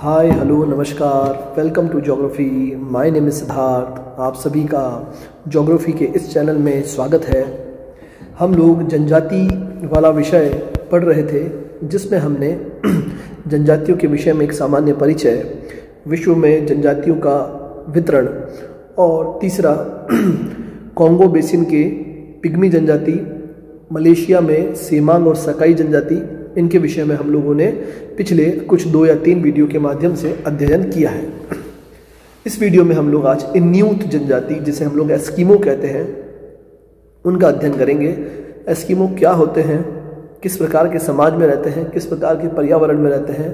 हाय hello नमस्कार, welcome to geography. My name is Siddharth. आप सभी का ज्योग्राफी के इस चैनल में स्वागत है। हम लोग जनजाति वाला विषय पढ़ रहे थे, जिसमें हमने जनजातियों के विषय में एक सामान्य परिचय, विश्व में जनजातियों का वितरण और तीसरा कॉन्गो बेसिन के पिग्मी जनजाति, मलेशिया में सेमांग और सकाई जनजाति, इनके विषय में हम लोगों ने पिछले कुछ 2 या 3 वीडियो के माध्यम से अध्ययन किया है। इस वीडियो में हम लोग आज इन्यूट जनजाति, जिसे हम लोग एस्किमो कहते हैं, उनका अध्ययन करेंगे। एस्किमो क्या होते हैं, किस प्रकार के समाज में रहते हैं, किस प्रकार के पर्यावरण में रहते हैं,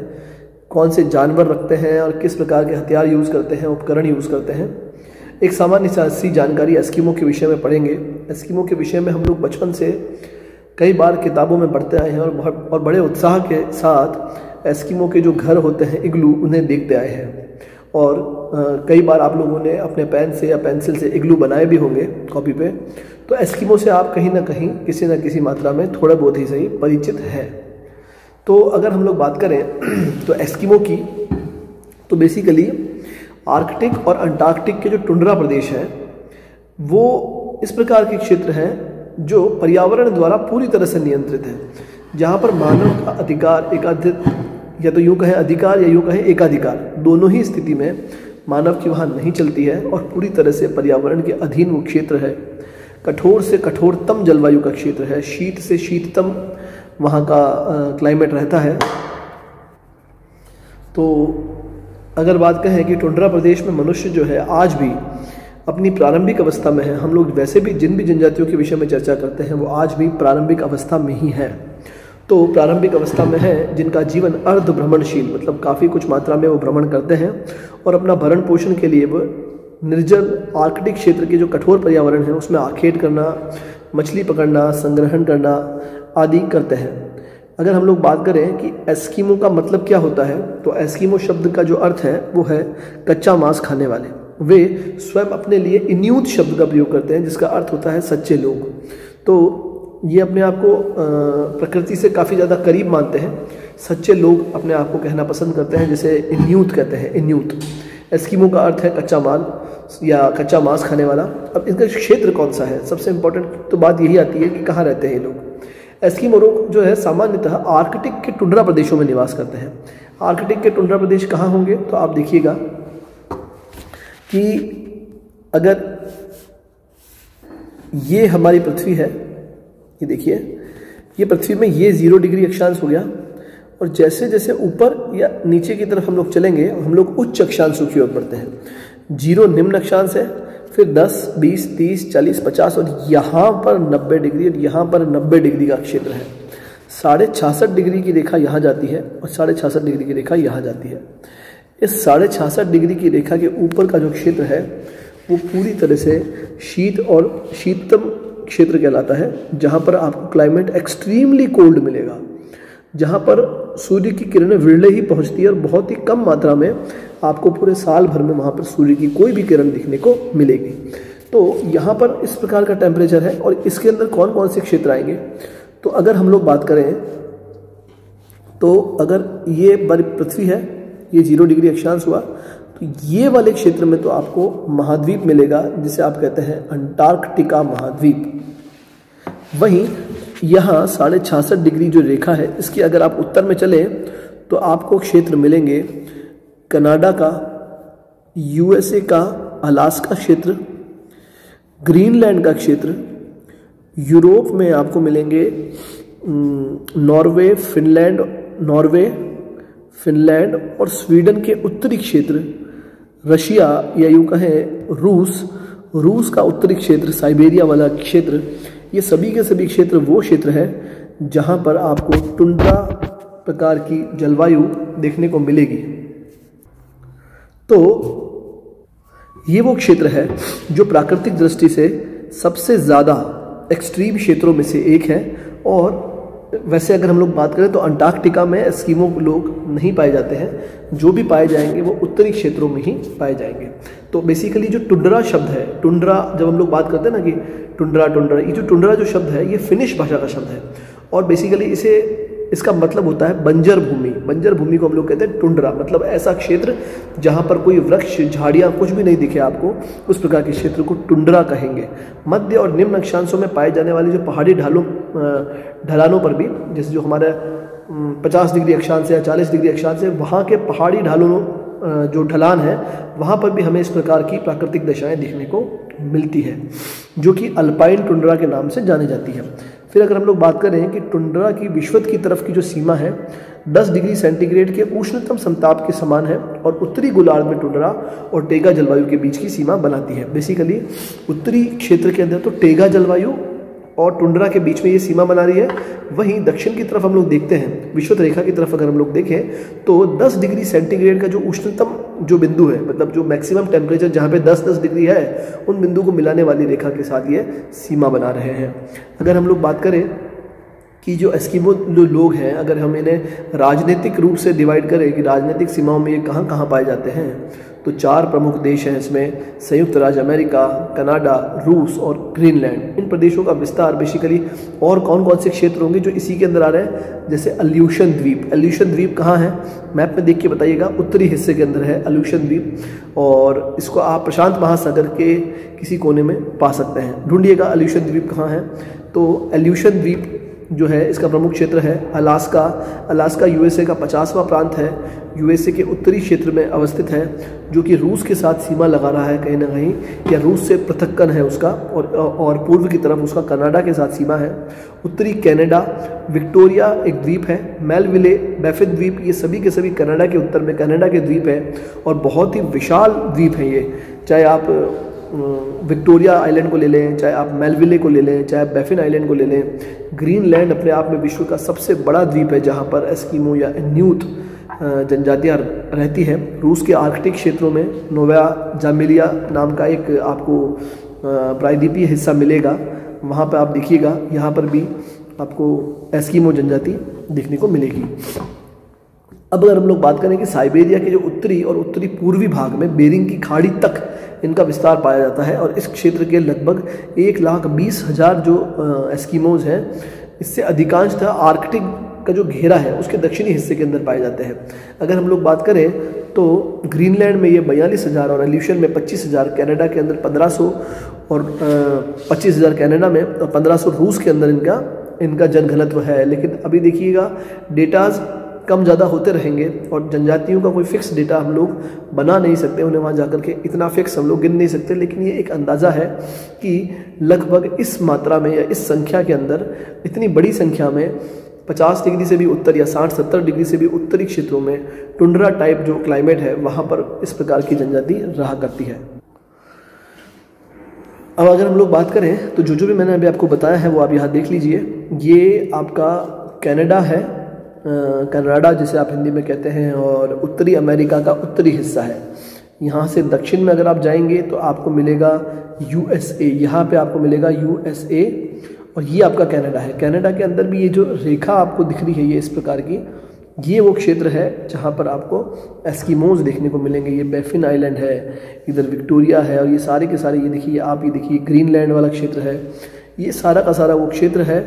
कौन से जानवर रखते हैं और किस प्रकार के हथियार यूज़ करते हैं, उपकरण यूज़ करते हैं। एक सामान्य सी जानकारी एस्किमो के विषय में पढ़ेंगे। एस्किमो के विषय में हम लोग बचपन से कई बार किताबों में पढ़ते आए हैं और बड़े उत्साह के साथ एस्किमो के जो घर होते हैं, इग्लू, उन्हें देखते आए हैं। और कई बार आप लोगों ने अपने पेन से या पेंसिल से इग्लू बनाए भी होंगे कॉपी पे। तो एस्किमो से आप कहीं ना कहीं किसी न किसी मात्रा में थोड़ा बहुत ही सही परिचित है। तो अगर हम लोग बात करें तो एस्किमो की, तो बेसिकली आर्कटिक और अंटार्कटिक के जो टुंड्रा प्रदेश हैं, वो इस प्रकार के क्षेत्र हैं जो पर्यावरण द्वारा पूरी तरह से नियंत्रित है, जहाँ पर मानव का अधिकार, या तो यूँ कहें अधिकार या यूँ कहें एकाधिकार, दोनों ही स्थिति में मानव की वहाँ नहीं चलती है और पूरी तरह से पर्यावरण के अधीन वो क्षेत्र है। कठोर से कठोरतम जलवायु का क्षेत्र है, शीत से शीततम वहाँ का क्लाइमेट रहता है। तो अगर बात कहें कि टुंड्रा प्रदेश में मनुष्य जो है आज भी अपनी प्रारंभिक अवस्था में है, हम लोग वैसे भी जिन भी जनजातियों के विषय में चर्चा करते हैं वो आज भी प्रारंभिक अवस्था में ही है। तो प्रारंभिक अवस्था में है जिनका जीवन अर्ध भ्रमणशील, मतलब काफ़ी कुछ मात्रा में वो भ्रमण करते हैं और अपना भरण पोषण के लिए वो निर्जल आर्कटिक क्षेत्र के जो कठोर पर्यावरण है उसमें आखेट करना, मछली पकड़ना, संग्रहण करना आदि करते हैं। अगर हम लोग बात करें कि एस्किमो का मतलब क्या होता है, तो एस्किमो शब्द का जो अर्थ है वो है कच्चा मांस खाने वाले। वे स्वयं अपने लिए इन्यूट शब्द का प्रयोग करते हैं, जिसका अर्थ होता है सच्चे लोग। तो ये अपने आप को प्रकृति से काफ़ी ज़्यादा करीब मानते हैं। सच्चे लोग अपने आप को कहना पसंद करते हैं, जिसे इन्यूट कहते हैं। इन्यूट एस्किमो का अर्थ है कच्चा माल या कच्चा मांस खाने वाला। अब इनका क्षेत्र कौन सा है, सबसे इम्पोर्टेंट तो बात यही आती है कि कहाँ रहते हैं ये लोग। एस्किमो लोग जो है सामान्यतः आर्कटिक के टुंड्रा प्रदेशों में निवास करते हैं। आर्कटिक के टुंड्रा प्रदेश कहाँ होंगे, तो आप देखिएगा कि अगर ये हमारी पृथ्वी है, ये देखिए, ये पृथ्वी में ये 0 डिग्री अक्षांश हो गया, और जैसे जैसे ऊपर या नीचे की तरफ हम लोग चलेंगे, हम लोग उच्च अक्षांशों की ओर बढ़ते हैं। 0 निम्न अक्षांश है, फिर 10, 20, 30, 40, 50 और यहाँ पर 90 डिग्री और यहाँ पर 90 डिग्री का क्षेत्र है। 66.5 डिग्री की रेखा यहाँ जाती है और 66.5 डिग्री की रेखा यहाँ जाती है। इस 66.5 डिग्री की रेखा के ऊपर का जो क्षेत्र है वो पूरी तरह से शीत और शीततम क्षेत्र कहलाता है, जहाँ पर आपको क्लाइमेट एक्सट्रीमली कोल्ड मिलेगा, जहाँ पर सूर्य की किरणें विरले ही पहुँचती है और बहुत ही कम मात्रा में आपको पूरे साल भर में वहाँ पर सूर्य की कोई भी किरण दिखने को मिलेगी। तो यहाँ पर इस प्रकार का टेम्परेचर है। और इसके अंदर कौन कौन से क्षेत्र आएंगे, तो अगर हम लोग बात करें तो अगर ये पृथ्वी है, ये 0 डिग्री अक्षांश हुआ, तो ये वाले क्षेत्र में तो आपको महाद्वीप मिलेगा, जिसे आप कहते हैं अंटार्कटिका महाद्वीप। वहीं यहाँ 66.5 डिग्री जो रेखा है, इसकी अगर आप उत्तर में चलें तो आपको क्षेत्र मिलेंगे कनाडा का, यूएसए का अलास्का क्षेत्र, ग्रीनलैंड का क्षेत्र। यूरोप में आपको मिलेंगे नॉर्वे, फिनलैंड और स्वीडन के उत्तरी क्षेत्र, रशिया या यूँ कहें रूस का उत्तरी क्षेत्र, साइबेरिया वाला क्षेत्र। ये सभी के सभी क्षेत्र वो क्षेत्र है जहाँ पर आपको टुंड्रा प्रकार की जलवायु देखने को मिलेगी। तो ये वो क्षेत्र है जो प्राकृतिक दृष्टि से सबसे ज़्यादा एक्सट्रीम क्षेत्रों में से एक है। और वैसे अगर हम लोग बात करें तो अंटार्कटिका में एस्किमो लोग नहीं पाए जाते हैं, जो भी पाए जाएंगे वो उत्तरी क्षेत्रों में ही पाए जाएंगे। तो बेसिकली जो टुंड्रा शब्द है, टुंड्रा जब हम लोग बात करते हैं ना कि टुंड्रा, ये जो टुंड्रा जो शब्द है ये फिनिश भाषा का शब्द है और बेसिकली इसे इसका मतलब होता है बंजर भूमि। बंजर भूमि को हम लोग कहते हैं टुंड्रा, मतलब ऐसा क्षेत्र जहाँ पर कोई वृक्ष झाड़ियाँ कुछ भी नहीं दिखे आपको, उस प्रकार के क्षेत्र को टुंड्रा कहेंगे। मध्य और निम्न अक्षांशों में पाए जाने वाले जो पहाड़ी ढलानों पर भी, जैसे जो हमारे 50 डिग्री अक्षांश या 40 डिग्री अक्षांश है, वहाँ के पहाड़ी ढालों जो ढलान है वहाँ पर भी हमें इस प्रकार की प्राकृतिक दशाएं देखने को मिलती है, जो कि अल्पाइन टुंड्रा के नाम से जानी जाती है। फिर अगर हम लोग बात करें कि टुंड्रा की विश्वत की तरफ की जो सीमा है 10 डिग्री सेंटीग्रेड के उष्णतम समताप के समान है, और उत्तरी गोलार्ध में टुंड्रा और टेगा जलवायु के बीच की सीमा बनाती है। बेसिकली उत्तरी क्षेत्र के अंदर तो टेगा जलवायु और टुंड्रा के बीच में ये सीमा बना रही है। वहीं दक्षिण की तरफ हम लोग देखते हैं, विषुवत रेखा की तरफ अगर हम लोग देखें तो 10 डिग्री सेंटीग्रेड का जो उष्णतम जो बिंदु है, मतलब जो मैक्सिमम टेम्परेचर जहाँ पे 10-10 डिग्री है, उन बिंदु को मिलाने वाली रेखा के साथ ये सीमा बना रहे हैं। अगर हम लोग बात करें कि जो एस्किमो लोग हैं, अगर हम इन्हें राजनीतिक रूप से डिवाइड करें कि राजनीतिक सीमाओं में ये कहाँ कहाँ पाए जाते हैं, तो 4 प्रमुख देश हैं इसमें: संयुक्त राज्य अमेरिका, कनाडा, रूस और ग्रीनलैंड। इन प्रदेशों का विस्तार बेसिकली और कौन कौन से क्षेत्र होंगे जो इसी के अंदर आ रहे हैं, जैसे अल्यूशन द्वीप। अल्यूशन द्वीप कहाँ है, मैप में देख के बताइएगा, उत्तरी हिस्से के अंदर है अल्यूशन द्वीप, और इसको आप प्रशांत महासागर के किसी कोने में पा सकते हैं। ढूंढिएगा अल्यूशन द्वीप कहाँ है। तो अल्यूशन द्वीप जो है इसका प्रमुख क्षेत्र है अलास्का। अलास्का यूएसए का 50वां प्रांत है, यूएसए के उत्तरी क्षेत्र में अवस्थित है, जो कि रूस के साथ सीमा लगा रहा है कहीं ना कहीं, या रूस से पृथक्कन है उसका, और पूर्व की तरफ उसका कनाडा के साथ सीमा है। उत्तरी कनाडा, विक्टोरिया एक द्वीप है, मेलविले, बैफिन द्वीप, ये सभी के सभी कनाडा के उत्तर में कनाडा के द्वीप है, और बहुत ही विशाल द्वीप है ये। चाहे आप विक्टोरिया आइलैंड को ले लें, चाहे आप मेलविले को ले लें, चाहे आप बैफिन आइलैंड को ले लें। ग्रीनलैंड अपने आप में विश्व का सबसे बड़ा द्वीप है, जहाँ पर एस्किमो या इन्यूट जनजातियाँ रहती हैं। रूस के आर्कटिक क्षेत्रों में नोवा जामिलिया नाम का एक आपको प्रायद्वीपीय हिस्सा मिलेगा, वहाँ पर आप देखिएगा, यहाँ पर भी आपको एस्किमो जनजाति देखने को मिलेगी। अब अगर हम लोग बात करें कि साइबेरिया के जो उत्तरी और उत्तरी पूर्वी भाग में बेरिंग की खाड़ी तक इनका विस्तार पाया जाता है, और इस क्षेत्र के लगभग 1,20,000 जो एस्किमोज हैं, इससे अधिकांशतः आर्कटिक का जो घेरा है उसके दक्षिणी हिस्से के अंदर पाए जाते हैं। अगर हम लोग बात करें तो ग्रीनलैंड में ये 42,000 और अल्यूशन में 25,000, कनाडा के अंदर 1,500 और 25,000 कनाडा में, और 1,500 रूस के अंदर इनका जनघनत्व है। लेकिन अभी देखिएगा डेटाज कम ज़्यादा होते रहेंगे, और जनजातियों का कोई फिक्स डेटा हम लोग बना नहीं सकते, उन्हें वहाँ जाकर के इतना फिक्स हम लोग गिन नहीं सकते। लेकिन ये एक अंदाज़ा है कि लगभग इस मात्रा में या इस संख्या के अंदर, इतनी बड़ी संख्या में 50 डिग्री से भी उत्तर या 60-70 डिग्री से भी उत्तरी क्षेत्रों में टुंड्रा टाइप जो क्लाइमेट है, वहाँ पर इस प्रकार की जनजाति रहा करती है। अब अगर हम लोग बात करें तो जो भी मैंने अभी आपको बताया है वो आप यहाँ देख लीजिए। ये आपका कनाडा है, कनाडा जिसे आप हिंदी में कहते हैं, और उत्तरी अमेरिका का उत्तरी हिस्सा है। यहाँ से दक्षिण में अगर आप जाएंगे तो आपको मिलेगा यूएसए, यहाँ पे आपको मिलेगा यूएसए, और ये आपका कनाडा है। कनाडा के अंदर भी ये जो रेखा आपको दिख रही है ये इस प्रकार की, ये वो क्षेत्र है जहाँ पर आपको एस्किमोज देखने को मिलेंगे। ये बैफिन आइलैंड है, इधर विक्टोरिया है, और ये सारे के सारे, ये देखिए आप, ये देखिए ग्रीनलैंड वाला क्षेत्र है। ये सारा का सारा वो क्षेत्र है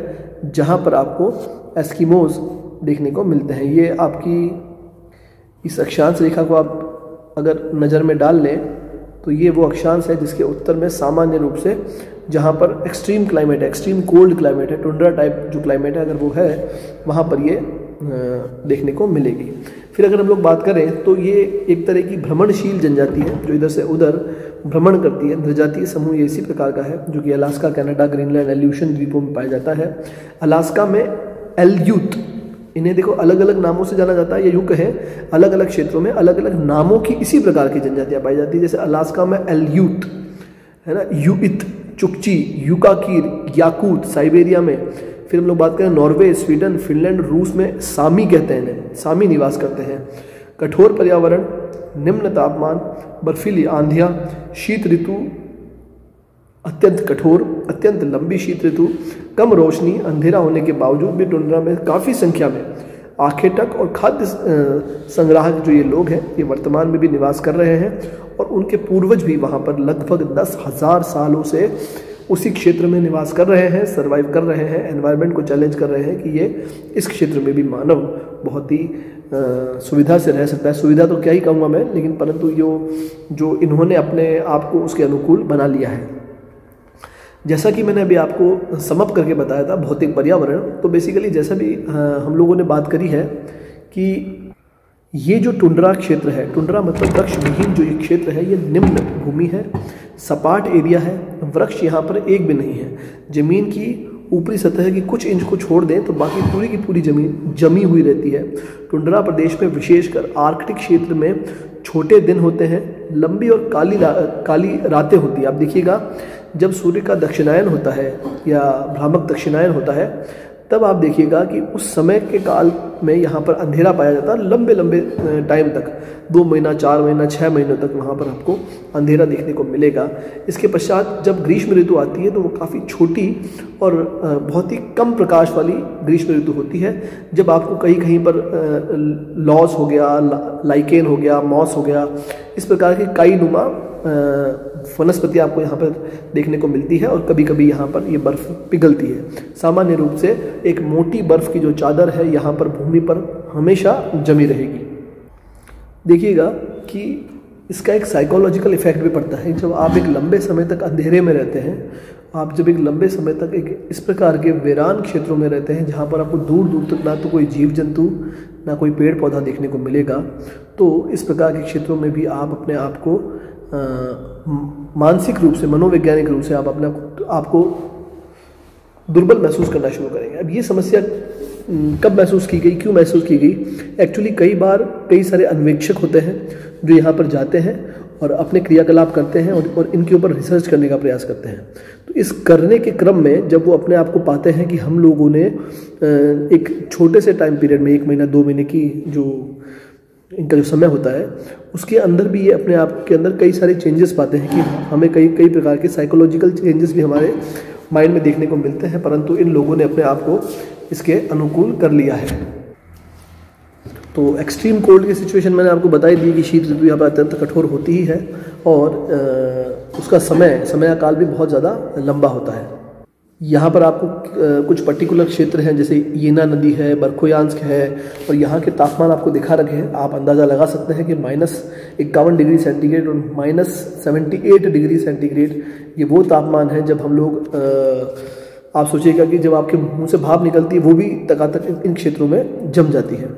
जहाँ पर आपको एस्किमोज देखने को मिलते हैं। ये आपकी इस अक्षांश रेखा को आप अगर नज़र में डाल लें तो ये वो अक्षांश है जिसके उत्तर में सामान्य रूप से जहाँ पर एक्सट्रीम क्लाइमेट है, एक्सट्रीम कोल्ड क्लाइमेट है, टुंड्रा टाइप जो क्लाइमेट है, अगर वो है वहाँ पर ये देखने को मिलेगी। फिर अगर हम लोग बात करें तो ये एक तरह की भ्रमणशील जनजाति है जो इधर से उधर भ्रमण करती है। नृजातीय समूह ये इसी प्रकार का है जो कि अलास्का, कनाडा, ग्रीनलैंड, अल्यूशन द्वीपों में पाया जाता है। अलास्का में एल्यूट, इन्हें देखो अलग अलग नामों से जाना जाता है, या यूँ कहें अलग अलग क्षेत्रों में अलग अलग नामों की इसी प्रकार की जनजातियाँ पाई जाती है। जैसे अलास्का में एल्यूट है ना, यूइत, चुकची, यूकाकीर, याकूत साइबेरिया में। फिर हम लोग बात करें नॉर्वे, स्वीडन, फिनलैंड, रूस में सामी कहते हैं इन्हें, सामी निवास करते हैं। कठोर पर्यावरण, निम्न तापमान, बर्फीली आंधियाँ, शीत ऋतु अत्यंत कठोर, अत्यंत लंबी शीत ऋतु, कम रोशनी, अंधेरा होने के बावजूद भी टुंड्रा में काफ़ी संख्या में आखेटक और खाद्य संग्राहक जो ये लोग हैं ये वर्तमान में भी निवास कर रहे हैं, और उनके पूर्वज भी वहाँ पर लगभग 10,000 सालों से उसी क्षेत्र में निवास कर रहे हैं, सर्वाइव कर रहे हैं, एनवायरनमेंट को चैलेंज कर रहे हैं कि ये इस क्षेत्र में भी मानव बहुत ही सुविधा से रह सकता है। सुविधा तो क्या ही कहूँगा मैं, लेकिन परंतु जो इन्होंने अपने आप को उसके अनुकूल बना लिया है। जैसा कि मैंने अभी आपको समअप करके बताया था भौतिक पर्यावरण, तो बेसिकली जैसा भी हम लोगों ने बात करी है कि ये जो टुंड्रा क्षेत्र है, टुंड्रा मतलब वृक्ष विहीन जो ये क्षेत्र है, ये निम्न भूमि है, सपाट एरिया है, वृक्ष यहाँ पर एक भी नहीं है। ज़मीन की ऊपरी सतह की कुछ इंच को छोड़ दें तो बाकी पूरी की पूरी ज़मीन जमी हुई रहती है। टुंड्रा प्रदेश में विशेषकर आर्कटिक क्षेत्र में छोटे दिन होते हैं, लंबी और काली रातें होती है। आप देखिएगा जब सूर्य का दक्षिणायन होता है या भ्रामक दक्षिणायन होता है, तब आप देखिएगा कि उस समय के काल में यहाँ पर अंधेरा पाया जाता है लंबे लंबे टाइम तक, 2 महीना, 4 महीना, 6 महीनों तक वहाँ पर आपको अंधेरा देखने को मिलेगा। इसके पश्चात जब ग्रीष्म ऋतु आती है तो वो काफ़ी छोटी और बहुत ही कम प्रकाश वाली ग्रीष्म ऋतु होती है, जब आपको कहीं कहीं पर लॉस हो गया, लाइकेन हो गया, मॉस हो गया, इस प्रकार की काई नुमा वनस्पति आपको यहाँ पर देखने को मिलती है और कभी कभी यहाँ पर ये बर्फ़ पिघलती है। सामान्य रूप से एक मोटी बर्फ़ की जो चादर है यहाँ पर भूमि पर हमेशा जमी रहेगी। देखिएगा कि इसका एक साइकोलॉजिकल इफेक्ट भी पड़ता है। जब आप एक लंबे समय तक अंधेरे में रहते हैं, आप जब एक लंबे समय तक एक इस प्रकार के वीरान क्षेत्रों में रहते हैं जहाँ पर आपको दूर दूर तक ना तो कोई जीव जंतु ना कोई पेड़ पौधा देखने को मिलेगा, तो इस प्रकार के क्षेत्रों में भी आप अपने आप को मानसिक रूप से, मनोवैज्ञानिक रूप से आप अपने आपको दुर्बल महसूस करना शुरू करेंगे। अब ये समस्या कब महसूस की गई, क्यों महसूस की गई? एक्चुअली कई बार कई सारे अन्वेषक होते हैं जो यहाँ पर जाते हैं और अपने क्रियाकलाप करते हैं और इनके ऊपर रिसर्च करने का प्रयास करते हैं। तो इस करने के क्रम में जब वो अपने आप को पाते हैं कि हम लोगों ने एक छोटे से टाइम पीरियड में 1 महीना 2 महीने की जो इनका जो समय होता है, उसके अंदर भी ये अपने आप के अंदर कई सारे चेंजेस पाते हैं कि हमें कई प्रकार के साइकोलॉजिकल चेंजेस भी हमारे माइंड में देखने को मिलते हैं, परंतु इन लोगों ने अपने आप को इसके अनुकूल कर लिया है। तो एक्सट्रीम कोल्ड की सिचुएशन मैंने आपको बताई दी कि शीत ऋतु यहाँ पर अत्यंत कठोर होती ही है और उसका समय काल भी बहुत ज़्यादा लंबा होता है। यहाँ पर आपको कुछ पर्टिकुलर क्षेत्र हैं, जैसे येना नदी है, बरखोयांस्क है, और यहाँ के तापमान आपको दिखा रखे हैं। आप अंदाज़ा लगा सकते हैं कि -51 डिग्री सेंटीग्रेड और -78 डिग्री सेंटीग्रेड ये वो तापमान है जब हम लोग आप सोचिएगा कि जब आपके मुंह से भाप निकलती है वो भी तकातक इन क्षेत्रों में जम जाती है।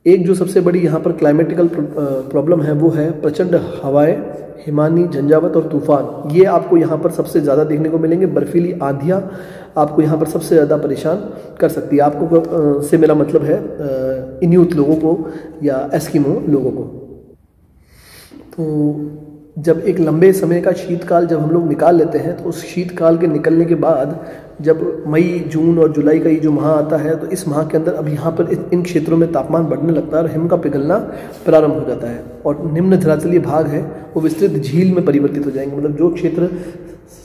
एक जो सबसे बड़ी यहाँ पर क्लाइमेटिकल प्रॉब्लम है वो है प्रचंड हवाएं, हिमानी, झंझावात और तूफान। ये आपको यहाँ पर सबसे ज़्यादा देखने को मिलेंगे। बर्फीली आंधियाँ आपको यहाँ पर सबसे ज़्यादा परेशान कर सकती है। आपको से मेरा मतलब है इन्यूट लोगों को या एस्किमो लोगों को। तो जब एक लंबे समय का शीतकाल जब हम लोग निकाल लेते हैं, तो उस शीतकाल के निकलने के बाद जब मई, जून और जुलाई का ये जो माह आता है, तो इस माह के अंदर अब यहाँ पर इन क्षेत्रों में तापमान बढ़ने लगता है और हिम का पिघलना प्रारंभ हो जाता है और निम्न धरातलीय भाग है वो विस्तृत झील में परिवर्तित हो जाएंगे। मतलब जो क्षेत्र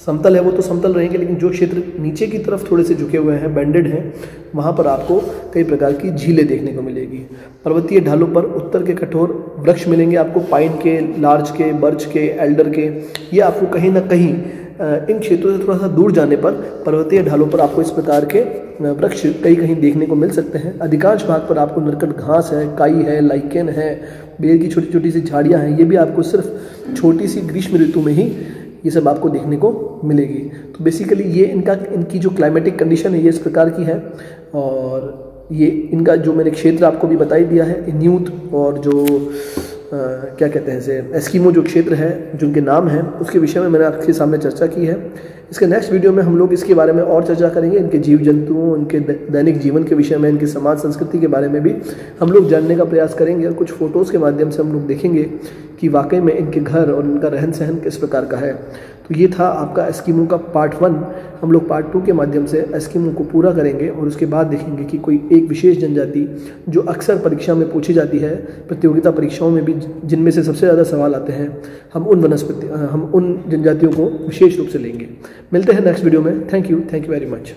समतल है वो तो समतल रहेंगे, लेकिन जो क्षेत्र नीचे की तरफ थोड़े से झुके हुए हैं, बेंडेड हैं, वहाँ पर आपको कई प्रकार की झीलें देखने को मिलेगी। पर्वतीय ढालों पर उत्तर के कठोर वृक्ष मिलेंगे आपको, पाइन के, लार्च के, बर्च के, एल्डर के। ये आपको कहीं ना कहीं इन क्षेत्रों से थोड़ा सा दूर जाने पर पर्वतीय ढालों पर आपको इस प्रकार के वृक्ष कहीं देखने को मिल सकते हैं। अधिकांश भाग पर आपको नरकट घास है, काई है, लाइकेन है, बेर की छोटी छोटी सी झाड़ियाँ हैं। ये भी आपको सिर्फ छोटी सी ग्रीष्म ऋतु में ही ये सब आपको देखने को मिलेगी। तो बेसिकली ये इनकी जो क्लाइमेटिक कंडीशन है ये इस प्रकार की है। और ये इनका जो मैंने क्षेत्र आपको भी बता ही दिया है, इन्यूट और जो क्या कहते हैं इसे, एस्किमो जो क्षेत्र है, जो उनके नाम हैं, उसके विषय में मैंने आपके सामने चर्चा की है। इसके नेक्स्ट वीडियो में हम लोग इसके बारे में और चर्चा करेंगे। इनके जीव जंतुओं, इनके दैनिक जीवन के विषय में, इनके समाज संस्कृति के बारे में भी हम लोग जानने का प्रयास करेंगे और कुछ फ़ोटोज़ के माध्यम से हम लोग देखेंगे कि वाकई में इनके घर और इनका रहन सहन किस प्रकार का है। तो ये था आपका एस्किमो का पार्ट 1। हम लोग पार्ट 2 के माध्यम से एस्किमो को पूरा करेंगे और उसके बाद देखेंगे कि कोई एक विशेष जनजाति जो अक्सर परीक्षा में पूछी जाती है, प्रतियोगिता परीक्षाओं में भी जिनमें से सबसे ज़्यादा सवाल आते हैं, हम उन जनजातियों को विशेष रूप से लेंगे। मिलते हैं नेक्स्ट वीडियो में। Thank you very much.